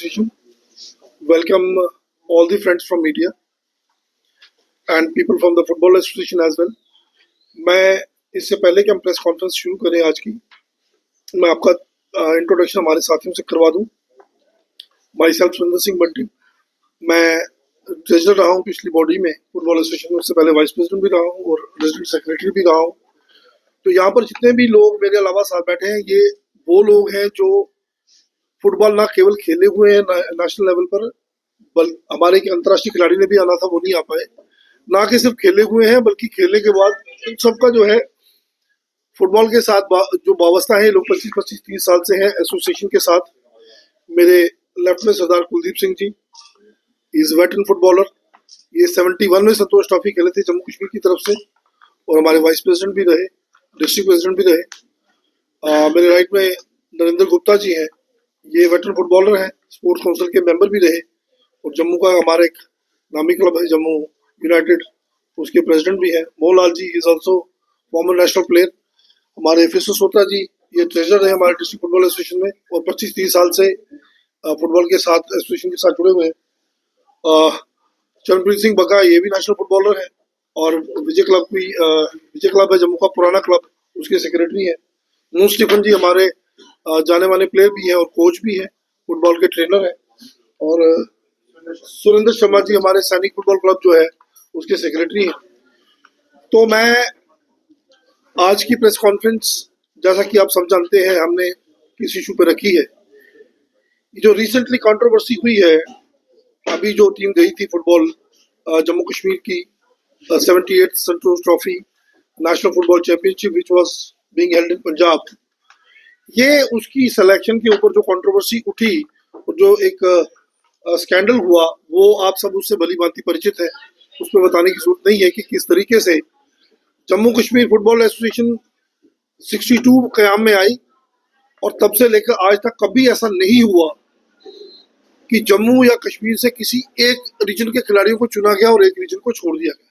Association. Welcome all the friends from media and people from the Football Association as well. मैं इससे पहले कि हम प्रेस कॉन्फ्रेंस शुरू करें आज की, मैं आपका इंट्रोडक्शन हमारे साथियों से करवा दूं। माई सेल्फ सुरेंद्र सिंह बंटी, मैं ट्रेजरर रहा हूं पिछली बॉडी में फुटबॉल एसोसिएशन में, उससे पहले वाइस प्रेसिडेंट भी रहा हूं और रेजिडेंट सेक्रेटरी भी रहा हूं। तो यहाँ पर जितने भी लोग मेरे अलावा साथ बैठे हैं, ये वो लोग हैं जो फुटबॉल ना केवल खेले हुए हैं नेशनल लेवल पर, हमारे एक अंतर्राष्ट्रीय खिलाड़ी ने भी आना था, वो नहीं आ पाए। ना कि सिर्फ खेले हुए हैं बल्कि खेलने के बाद इन सबका जो है फुटबॉल के साथ जो वाबस्ता है, लोग 25-30 साल से हैं एसोसिएशन के साथ। मेरे लेफ्ट में सरदार Kuldeep Singh ji, is veteran footballer. ये 71 में संतोष ट्रॉफी खेले थे जम्मू कश्मीर की तरफ से और हमारे वाइस प्रेसिडेंट भी रहे, डिस्ट्रिक्ट प्रेसिडेंट भी रहे। मेरे राइट में नरेंद्र गुप्ता जी हैं, ये वेटरन फुटबॉलर हैं, स्पोर्ट्स काउंसिल के मेंबर भी रहे और जम्मू का हमारा एक नामी क्लब है जम्मू यूनाइटेड, उसके प्रेसिडेंट भी हैं। Mohanlal ji is also former national player. हमारे फिसो सोत्रा जी, ये ट्रेजरर है हमारे डिस्ट्रिक्ट फुटबॉल एसोसिएशन में और 25-30 साल से फुटबॉल के साथ एसोसिएशन के साथ जुड़े हुए हैं। चरणप्रीत सिंह बगा, ये भी नेशनल फुटबॉलर है और विजय क्लब है जम्मू का पुराना क्लब, उसके सेक्रेटरी हैं। नूर स्टीफन जी हमारे जाने माने प्लेयर भी हैं और कोच भी हैं, फुटबॉल के ट्रेनर हैं। और सुरेंद्र शर्मा जी हमारे सैनिक फुटबॉल क्लब जो है उसके सेक्रेटरी हैं। तो मैं आज की प्रेस कॉन्फ्रेंस, जैसा कि आप सब जानते हैं, हमने किस इशू पे रखी है। जो रिसेंटली कंट्रोवर्सी हुई है, अभी जो टीम गई थी फुटबॉल जम्मू कश्मीर की 78th Santosh trophy national football championship which was being held in Punjab, ये उसकी सिलेक्शन के ऊपर जो कंट्रोवर्सी उठी और जो एक स्कैंडल हुआ, वो आप सब उससे भली भांति परिचित है। उसमें बताने की जरूरत नहीं है कि किस तरीके से जम्मू कश्मीर फुटबॉल एसोसिएशन 62 कयाम में आई और तब से लेकर आज तक कभी ऐसा नहीं हुआ कि जम्मू या कश्मीर से किसी एक रीजन के खिलाड़ियों को चुना गया और एक रीजन को छोड़ दिया गया।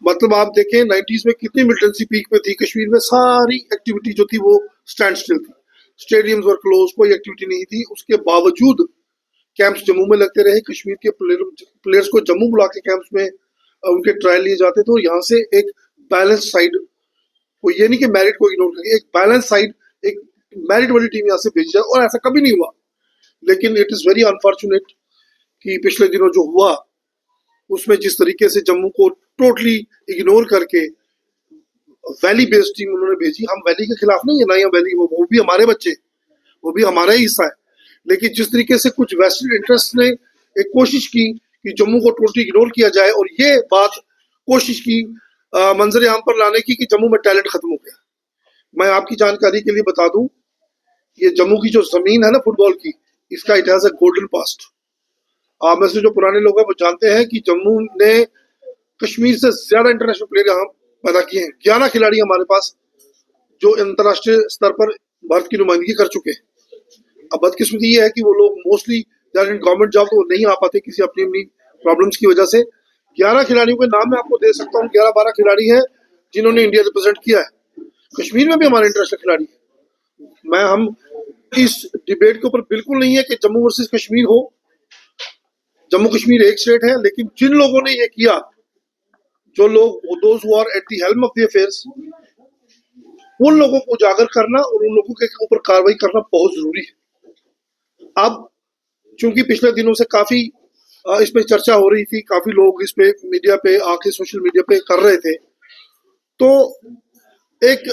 मतलब आप देखें 90s में कितनी मिलिटेंसी पीक पे थी, कश्मीर में सारी एक्टिविटी जो थी वो स्टैंड स्टिल थी, स्टेडियम्स वर क्लोज, कोई एक्टिविटी नहीं थी। उसके बावजूद कैंप्स जम्मू में लगते रहे, कश्मीर के प्लेयर्स को जम्मू बुला के कैंप्स में उनके ट्रायल लिए जाते थे और यहाँ से एक बैलेंस साइड, को ये नहीं कि मेरिट को इग्नोर करके, एक बैलेंस साइड, एक मेरिट वाली टीम यहाँ से भेजी जाए, और ऐसा कभी नहीं हुआ। लेकिन इट इज वेरी अनफॉर्चुनेट कि पिछले दिनों जो हुआ उसमें जिस तरीके से जम्मू को टोटली इग्नोर करके वैली बेस्ड टीम उन्होंने भेजी। हम वैली के खिलाफ नहीं है, ना ही वैली, वो भी हमारे बच्चे, वो भी हमारा ही हिस्सा है। लेकिन जिस तरीके से कुछ वेस्टेड इंटरेस्ट ने एक कोशिश की कि जम्मू को टोटली इग्नोर किया जाए और ये बात कोशिश की मंजर आम पर लाने की कि जम्मू में टैलेंट खत्म हो गया। मैं आपकी जानकारी के लिए बता दूं, ये जम्मू की जो जमीन है ना फुटबॉल की, इसका it has a golden past. आप में से जो पुराने लोग हैं वो जानते हैं कि जम्मू ने कश्मीर से ज्यादा इंटरनेशनल प्लेयर यहाँ पैदा किए हैं। 11 खिलाड़ी हमारे पास जो अंतर्राष्ट्रीय स्तर पर भारत की नुमाइंदगी कर चुके हैं। अब बदकिस्मती ये है कि वो लोग मोस्टली गवर्नमेंट जॉब तो नहीं आ पाते किसी अपनी अपनी प्रॉब्लम्स की वजह से। 11 खिलाड़ियों के नाम मैं आपको दे सकता हूँ, 11-12 खिलाड़ी हैं जिन्होंने इंडिया रिप्रेजेंट किया है। कश्मीर में भी हमारे इंटरनेशनल खिलाड़ी है। हम इस डिबेट के ऊपर बिल्कुल नहीं है कि जम्मू वर्सेस कश्मीर हो। जम्मू कश्मीर एक स्टेट है, लेकिन जिन लोगों ने ये किया, जो लोग those who are at the helm of the affairs, उन लोगों को उजागर करना और उन लोगों के ऊपर कार्रवाई करना बहुत जरूरी है। अब चूंकि पिछले दिनों से काफी इस पे चर्चा हो रही थी, काफी लोग इस पे मीडिया पे आके सोशल मीडिया पे कर रहे थे, तो एक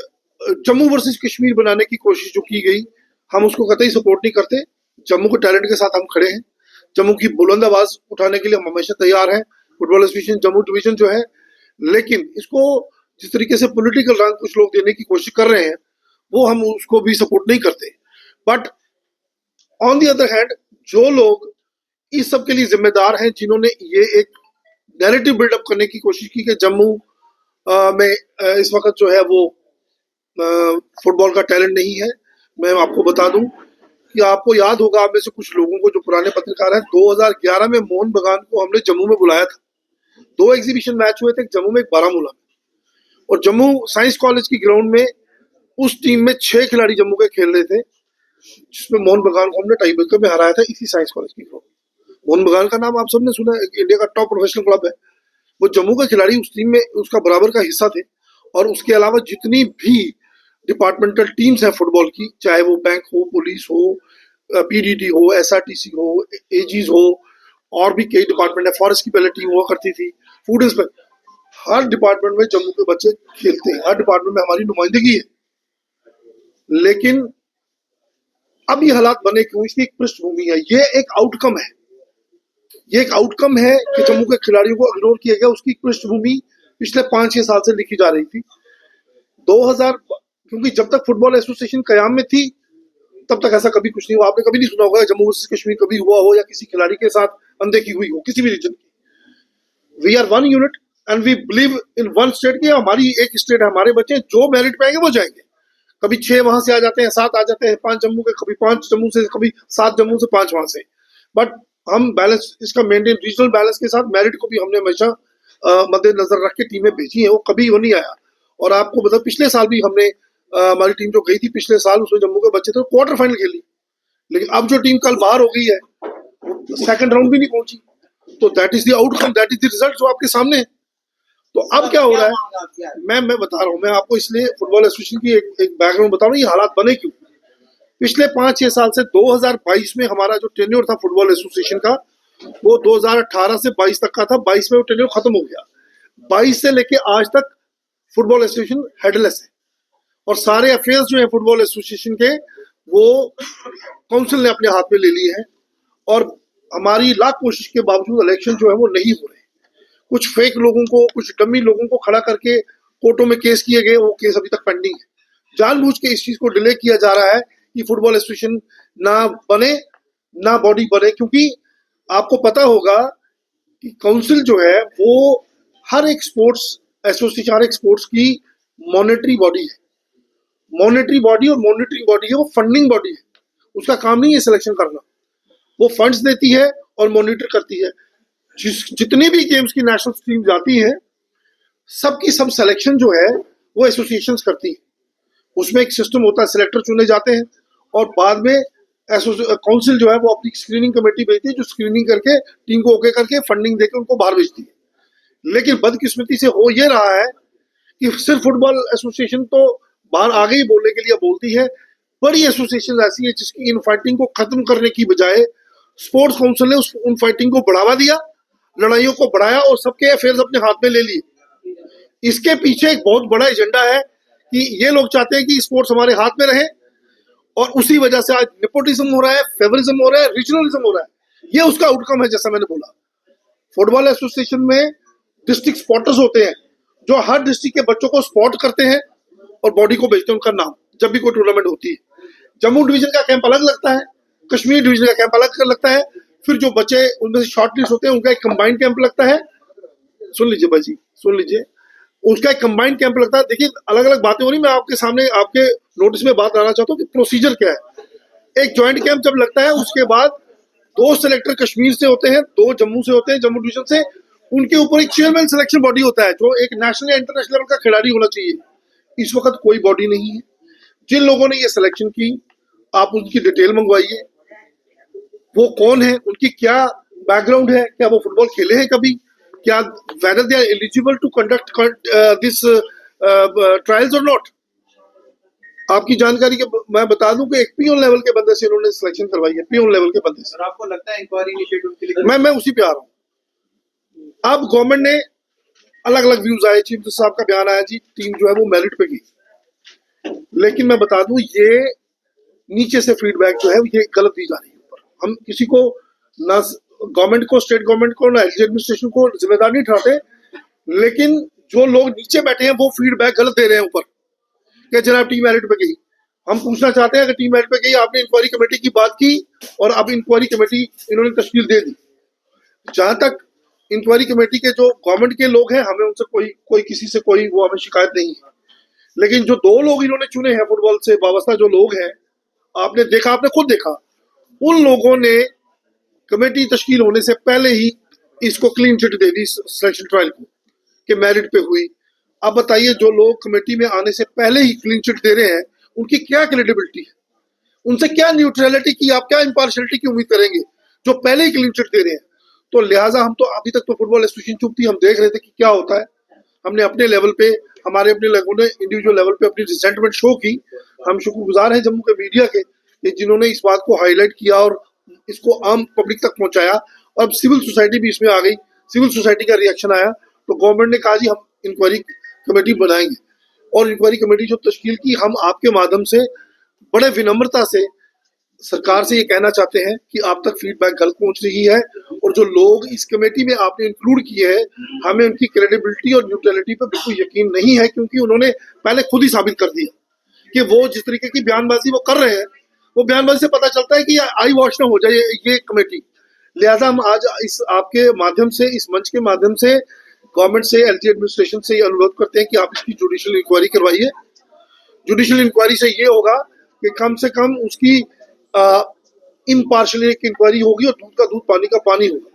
जम्मू वर्सेस कश्मीर बनाने की कोशिश जो की गई, हम उसको कतई सपोर्ट नहीं करते। जम्मू के टैलेंट के साथ हम खड़े हैं, जम्मू की बुलंद आवाज उठाने के लिए हम हमेशा तैयार हैं, फुटबॉल एसोसिएशन जम्मू डिवीजन जो है। लेकिन इसको जिस तरीके से पॉलिटिकल रंग कुछ लोग देने की कोशिश कर रहे हैं, वो हम उसको भी सपोर्ट नहीं करते। But on the other hand, जो लोग इस सब के लिए जिम्मेदार हैं, जिन्होंने ये एक नैरेटिव बिल्डअप करने की कोशिश की कि जम्मू में इस वक्त जो है वो फुटबॉल का टैलेंट नहीं है, मैं आपको बता दूं कि आपको याद होगा, आप में से कुछ लोगों को जो पुराने पत्रकार हैं, 2011 में मोहन बगान को हमने जम्मू में बुलाया था। 2 एग्जीबिशन मैच हुए थे, एक जम्मू में, एक बारामूला में। और जम्मू साइंस कॉलेज की ग्राउंड में उस टीम में 6 खिलाड़ी जम्मू के खेल रहे थे। जिसमें मोहन बगान को हमने टाई ब्रेकर में हराया था इसी साइंस कॉलेज की ग्राउंड। मोहन बगान का नाम आप सबने सुना है, इंडिया का टॉप प्रोफेशनल क्लब है। वो जम्मू के खिलाड़ी उस टीम में उसका बराबर का हिस्सा थे। और उसके अलावा जितनी भी डिपार्टमेंटल टीम्स हैं फुटबॉल की, चाहे वो बैंक हो, पुलिस हो, पीडीडी हो, एसआरटीसी हो, एजीज हो, और भी कई डिपार्टमेंट है, फॉरेस्ट की पहले टीम हुआ करती थी, फूड इंस्पेक्टर, हर डिपार्टमेंट में जम्मू के बच्चे खेलते हैं, हर डिपार्टमेंट में हमारी नुमाइंदगी है। लेकिन अब ये हालात बने क्यों, इसकी एक पृष्ठभूमि है, ये एक आउटकम है। ये एक आउटकम है कि जम्मू के खिलाड़ियों को इग्नोर किया गया। उसकी पृष्ठभूमि पिछले 5-6 साल से लिखी जा रही थी। 2000, क्योंकि जब तक फुटबॉल एसोसिएशन कयाम में थी तब तक ऐसा कभी कुछ नहीं हुआ। आपने कभी नहीं सुना होगा जम्मू वर्सेस कश्मीर कभी हुआ हो या किसी खिलाड़ी के साथ अनदेखी हुई हो किसी भी रीजन की। We are one unit and we believe in one state की। हमारी एक स्टेट है, हमारे बच्चे जो मेरिट पे आएंगे वो जाएंगे। कभी 6 वहां से आ जाते हैं, 7 आ जाते हैं, 5 जम्मू के, कभी 5 जम्मू से, कभी 7 जम्मू से, 5 वहां से। बट हम बैलेंस इसका मेंटेन, रीजनल बैलेंस के साथ मेरिट को भी हमने हमेशा मद्देनजर रख के टीमें भेजी है। वो कभी वो नहीं आया। और आपको मतलब पिछले साल भी हमने हमारी टीम जो गई थी पिछले साल, उसमें जम्मू के बच्चे थे, क्वार्टर फाइनल खेली। लेकिन अब जो टीम कल बाहर हो गई है वो सेकंड राउंड भी नहीं पहुंची। तो that is the outcome, that is the result जो आपके सामने है। तो अब क्या हो रहा है, मैं बता रहा हूँ, मैं आपको इसलिए फुटबॉल एसोसिएशन की एक बैकग्राउंड बता रहा हूँ, ये हालात बने क्यों। पिछले 5-6 साल से 2022 में हमारा जो टेन्योर था फुटबॉल एसोसिएशन का, वो 2018 से 22 तक का था। 22 में वो टेन्योर खत्म हो गया। 22 से लेके आज तक फुटबॉल एसोसिएशन हेडलेस है। और सारे अफेयर्स जो है फुटबॉल एसोसिएशन के, वो काउंसिल ने अपने हाथ में ले लिए हैं। और हमारी लाख कोशिश के बावजूद इलेक्शन जो है वो नहीं हो रहे। कुछ फेक लोगों को, कुछ डमी लोगों को खड़ा करके कोर्टों में केस किए गए, वो केस अभी तक पेंडिंग है। जानबूझ के इस चीज को डिले किया जा रहा है कि फुटबॉल एसोसिएशन ना बने, ना बॉडी बने। क्योंकि आपको पता होगा कि काउंसिल जो है वो हर एक स्पोर्ट्स एसोसिएशन, हर एक स्पोर्ट्स की मॉनिटरी बॉडी है। मॉनिटरी बॉडी और मॉनिटरिंग बॉडी है, वो फंडिंग बॉडी है। उसका काम नहीं है सिलेक्शन करना। वो फंड्स देती है और मॉनिटर करती है। जितनी भी गेम्स की नेशनल टीम जाती है, सबकी सब सिलेक्शन जो है वो एसोसिएशन करती है। उसमें एक सिस्टम होता है, सिलेक्टर चुने जाते हैं और बाद में काउंसिल जो है वो अपनी स्क्रीनिंग कमेटी भेजती है, जो स्क्रीनिंग करके टीम को ओके करके फंडिंग देकर उनको बाहर भेजती है। लेकिन बदकिस्मती से हो ये रहा है कि सिर्फ फुटबॉल एसोसिएशन तो बाहर आगे ही बोलने के लिए बोलती है। बड़ी एसोसिएशन ऐसी है जिसकी इन फाइटिंग को खत्म करने की बजाय स्पोर्ट्स काउंसिल ने उन फाइटिंग को बढ़ावा दिया, लड़ाइयों को बढ़ाया और सबके अफेयर्स अपने हाथ में ले लिए। इसके पीछे एक बहुत बड़ा एजेंडा है कि ये लोग चाहते हैं कि स्पोर्ट्स हमारे हाथ में रहे। और उसी वजह से आज नेपोटिज्म हो रहा है, फेवरिज्म हो रहा है, रीजनलिज्म हो रहा है। ये उसका आउटकम है। जैसा मैंने बोला, फुटबॉल एसोसिएशन में डिस्ट्रिक्ट स्पॉटर्स होते हैं जो हर डिस्ट्रिक्ट के बच्चों को स्पॉट करते हैं और बॉडी को भेजते हैं उनका नाम, जब भी कोई टूर्नामेंट होती है। जम्मू डिवीजन का कैंप अलग लगता है, कश्मीर डिवीजन का कैंप अलग लगता है। फिर जो बच्चे उनमें से शॉर्ट लिस्ट होते हैं उनका एक कंबाइंड कैंप लगता है। सुन लीजिए भाई जी, सुन लीजिए, उसका एक कंबाइंड कैंप लगता है। देखिए अलग अलग बातें हो रही, मैं आपके सामने आपके नोटिस में बात लाना चाहता हूँ कि प्रोसीजर क्या है। एक ज्वाइंट कैंप जब लगता है, उसके बाद 2 सेलेक्टर कश्मीर से होते हैं, 2 जम्मू से होते हैं, जम्मू डिवीजन से। उनके ऊपर एक चेयरमैन सिलेक्शन बॉडी होता है जो एक नेशनल या इंटरनेशनल लेवल का खिलाड़ी होना चाहिए। इस वक्त कोई बॉडी नहीं है। जिन लोगों ने ये सिलेक्शन की, आप उनकी डिटेल मंगवाइए, वो कौन है, उनकी क्या बैकग्राउंड है, क्या वो फुटबॉल खेले हैं कभी, क्या whether they are eligible to conduct this trials और नॉट। आपकी जानकारी के मैं बता दूं कि एक पियोन लेवल के बंदे से इन्होंने सिलेक्शन करवाई है, पियोन लेवल के बंदे से। सर आपको लगता है इंक्वायरी इनिशिएट उनके लिए? मैं उसी पे आ रहा हूँ। अब गवर्नमेंट ने अलग अलग व्यूज आए, चीफ जस्टिस साहब का बयान आया जी टीम जो है वो मेरिट पे गई। लेकिन मैं बता दूं ये नीचे से फीडबैक जो है ये गलत दी जा रही है ऊपर। हम किसी को ना गवर्नमेंट को, स्टेट गवर्नमेंट को, ना एडमिनिस्ट्रेशन को जिम्मेदार नहीं ठहराते, लेकिन जो लोग नीचे बैठे हैं वो फीडबैक गलत दे रहे हैं ऊपर कि जनाब टीम मेरिट पे गई। हम पूछना चाहते हैं कि टीम मेरिट पे गई, आपने इंक्वायरी कमेटी की बात की और अब इंक्वायरी कमेटी इन्होंने तश्कील दे दी। जहां तक इंक्वायरी कमेटी के जो गवर्नमेंट के लोग हैं, हमें उनसे कोई किसी से कोई वो हमें शिकायत नहीं है। लेकिन जो 2 लोग इन्होंने चुने हैं फुटबॉल से वाबस्ता जो लोग हैं, आपने देखा, आपने खुद देखा, उन लोगों ने कमेटी तश्कील होने से पहले ही इसको क्लीन चिट दे दी सिलेक्शन ट्रायल को कि मेरिट पे हुई। अब बताइए जो लोग कमेटी में आने से पहले ही क्लीन चिट दे रहे हैं उनकी क्या क्रेडिबिलिटी है। उनसे क्या न्यूट्रलिटी की, आप क्या इम्पार्शलिटी की उम्मीद करेंगे जो पहले ही क्लीन चिट दे रहे हैं। तो लिहाजा हम तो अभी तक तो फुटबॉल एसोसिएशन चुप थी, हम देख रहे थे कि क्या होता है। हमने अपने लेवल पे, हमारे अपने लोगों ने इंडिविजुअल लेवल पे अपनी रिसेंटमेंट शो की। हम शुक्रगुजार हैं जम्मू के मीडिया के कि जिन्होंने इस बात को हाईलाइट किया और इसको आम पब्लिक तक पहुंचाया। और अब सिविल सोसाइटी भी इसमें आ गई, सिविल सोसाइटी का रिएक्शन आया, तो गवर्नमेंट ने कहा जी हम इंक्वायरी कमेटी बनाएंगे। और इंक्वायरी कमेटी जो तश्कील की, हम आपके माध्यम से बड़े विनम्रता से सरकार से ये कहना चाहते हैं कि आप तक फीडबैक गलत पहुंच रही है, और जो लोग इस कमेटी में आपने इंक्लूड किए हैं, हमें उनकी क्रेडिबिलिटी और न्यूट्रलिटी पर बिल्कुल यकीन नहीं है, क्योंकि उन्होंने पहले खुद ही साबित कर दिया कि वो जिस तरीके की बयानबाजी वो कर रहे हैं, वो बयानबाजी से पता चलता है कि आई वॉश ना हो जाए ये कमेटी। लिहाजा हम आज इस आपके माध्यम से, इस मंच के माध्यम से गवर्नमेंट से, एलजी एडमिनिस्ट्रेशन से ये अनुरोध करते हैं कि आप इसकी जुडिशियल इंक्वायरी करवाइए। जुडिशियल इंक्वायरी से ये होगा कि कम से कम उसकी इम्पार्शियल एक इंक्वायरी होगी और दूध का दूध, पानी का पानी होगा।